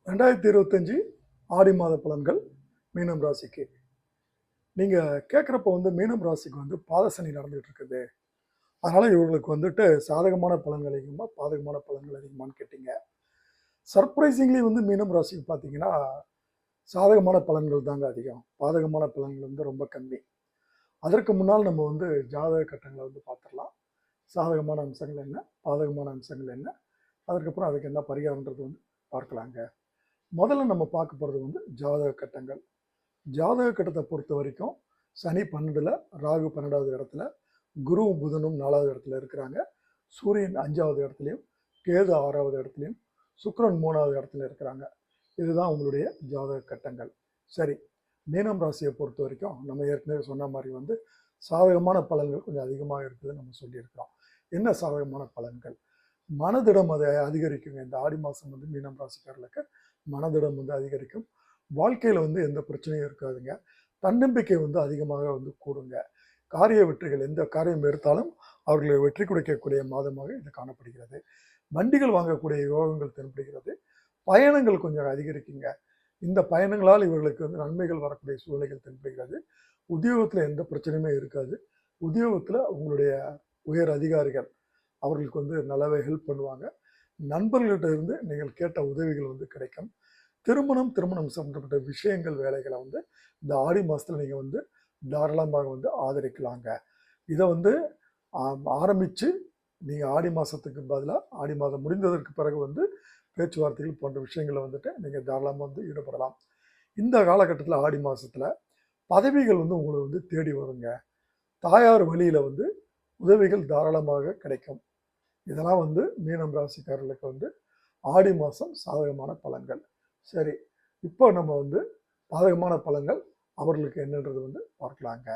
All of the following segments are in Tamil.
2025 ஆடி மாத பலன்கள் மீனம் ராசிக்கு. நீங்க கேட்குறப்போ மீனம் ராசிக்கு பாதசனி நடந்துகிட்டு இருக்குது. அதனால இவங்களுக்கு சாதகமான பலன்கள் அதிகமா, பாதகமான பலன்கள் அதிகமான்னு கேட்டீங்க. சர்ப்ரைசிங்லி மீனம் ராசிக்கு பார்த்தீங்கன்னா, சாதகமான பலன்கள் தாங்க அதிகம். பாதகமான பலன்கள் ரொம்ப கம்மி. அதற்கு முன்னால் நம்ம ஜாதக கட்டங்களை பார்த்துடலாம். சாதகமான அம்சங்கள் என்ன, பாதகமான அம்சங்கள் என்ன, அதுக்கப்புறம் அதுக்கு என்ன பரிகாரம்ன்றது பார்க்கலாங்க. முதல்ல நம்ம பார்க்க போகிறது ஜாதக கட்டங்கள். ஜாதக கட்டத்தை பொறுத்த வரைக்கும் சனி 12ல், ராகு 12வது இடத்துல, குரு புதனும் 4வது இடத்துல இருக்கிறாங்க. சூரியன் 5வது இடத்துலையும், கேது 6வது இடத்துலையும், சுக்கிரன் 3வது இடத்துல இருக்கிறாங்க. இதுதான் உங்களுடைய ஜாதக கட்டங்கள். சரி, மீனம் ராசியை பொறுத்த வரைக்கும் நம்ம ஏற்கனவே சொன்ன மாதிரி சாதகமான பலன்கள் கொஞ்சம் அதிகமாக இருக்குதுன்னு நம்ம சொல்லியிருக்கிறோம். என்ன சாதகமான பலன்கள்? மனதிடம் அதை அதிகரிக்குங்க. இந்த ஆடி மாதம் மீனம் ராசிக்காரர்களுக்கு மனதிடம் அதிகரிக்கும். வாழ்க்கையில் எந்த பிரச்சனையும் இருக்காதுங்க. தன்னம்பிக்கை அதிகமாக கூடுங்க. காரிய வெற்றிகள், எந்த காரியம் எடுத்தாலும் அவர்களை வெற்றி கொடுக்கக்கூடிய மாதமாக இது காணப்படுகிறது. வண்டிகள் வாங்கக்கூடிய யோகங்கள் தென்படுகிறது. பயணங்கள் கொஞ்சம் அதிகரிக்குங்க. இந்த பயணங்களால் இவர்களுக்கு நன்மைகள் வரக்கூடிய சூழ்நிலைகள் தென்படுகிறது. உத்தியோகத்தில் எந்த பிரச்சனையுமே இருக்காது. உத்தியோகத்தில் உங்களுடைய உயர் அதிகாரிகள் அவர்களுக்கு நல்லாவே ஹெல்ப் பண்ணுவாங்க. நண்பர்கள்கிட்ட இருந்து நீங்கள் கேட்ட உதவிகள் கிடைக்கும். திருமணம் சம்பந்தப்பட்ட விஷயங்கள், வேலைகளை இந்த ஆடி மாதத்தில் நீங்கள் தாராளமாக ஆதரிக்கலாங்க. இதை ஆரம்பித்து நீங்கள் ஆடி மாதத்துக்கு பதிலாக ஆடி மாதம் முடிந்ததற்கு பிறகு பேச்சுவார்த்தைகள் போன்ற விஷயங்களை நீங்கள் தாராளமாக ஈடுபடலாம். இந்த காலகட்டத்தில் ஆடி மாதத்தில் பதவிகள் உங்களை தேடி வருங்க. தாயார் வழியில் உதவிகள் தாராளமாக கிடைக்கும். இதெல்லாம் மீனம் ராசிக்காரர்களுக்கு ஆடி மாதம் சாதகமான பலன்கள். சரி, இப்போ நம்ம பாதகமான பலன்கள் அவர்களுக்கு என்னன்றது பார்க்கலாங்க.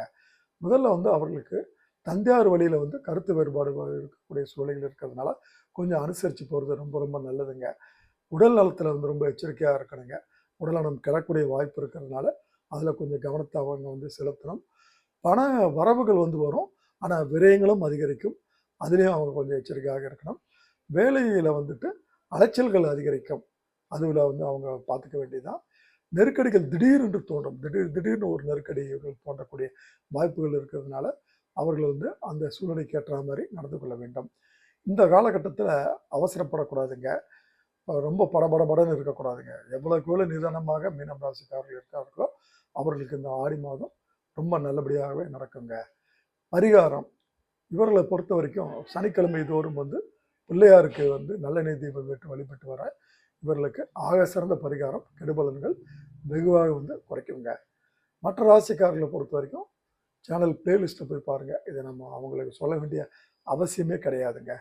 முதல்ல அவர்களுக்கு தந்தையார் வழியில் கருத்து வேறுபாடு இருக்கக்கூடிய சூழ்நிலைகள் இருக்கிறதுனால கொஞ்சம் அனுசரித்து போகிறது ரொம்ப ரொம்ப நல்லதுங்க. உடல் நலத்தில் ரொம்ப எச்சரிக்கையாக இருக்கணுங்க. உடல் நலம் கிடக்கூடிய வாய்ப்பு இருக்கிறதுனால அதில் கொஞ்சம் கவனத்தை அவங்க செலுத்தணும். பண வரவுகள் வரும், ஆனால் விரயங்களும் அதிகரிக்கும். அதுலேயும் அவங்க கொஞ்சம் எச்சரிக்கையாக இருக்கணும். வேலையில் அலைச்சல்கள் அதிகரிக்கும். அதுவில் அவங்க பார்த்துக்க வேண்டியதுதான். நெருக்கடிகள் திடீரென்று தோன்றும். திடீர்னு ஒரு நெருக்கடிகள் தோன்றக்கூடிய வாய்ப்புகள் இருக்கிறதுனால அவர்கள் அந்த சூழ்நிலைக்கு ஏற்ற மாதிரி நடந்து கொள்ள வேண்டும். இந்த காலகட்டத்தில் அவசரப்படக்கூடாதுங்க. ரொம்ப படபடன்னு இருக்கக்கூடாதுங்க. எவ்வளோக்கு எவ்வளோ நிதானமாக மீனம் ராசிக்காரர்கள் இருக்கார்களோ அவர்களுக்கு இந்த ஆடி மாதம் ரொம்ப நல்லபடியாகவே நடக்குங்க. பரிகாரம், இவர்களை பொறுத்த வரைக்கும் சனிக்கிழமை தோறும் பிள்ளையாருக்கு நல்லெண்ணெய் தீபம் விட்டு வழிபட்டு வர இவர்களுக்கு ஆக சிறந்த பரிகாரம், கெடுபலன்கள் வெகுவாக குறைக்குங்க. மற்ற ராசிக்காரர்களை பொறுத்த வரைக்கும் சேனல் பிளேலிஸ்ட்டை போய் பாருங்கள். இதை நம்ம அவங்களுக்கு சொல்ல வேண்டிய அவசியமே கிடையாதுங்க.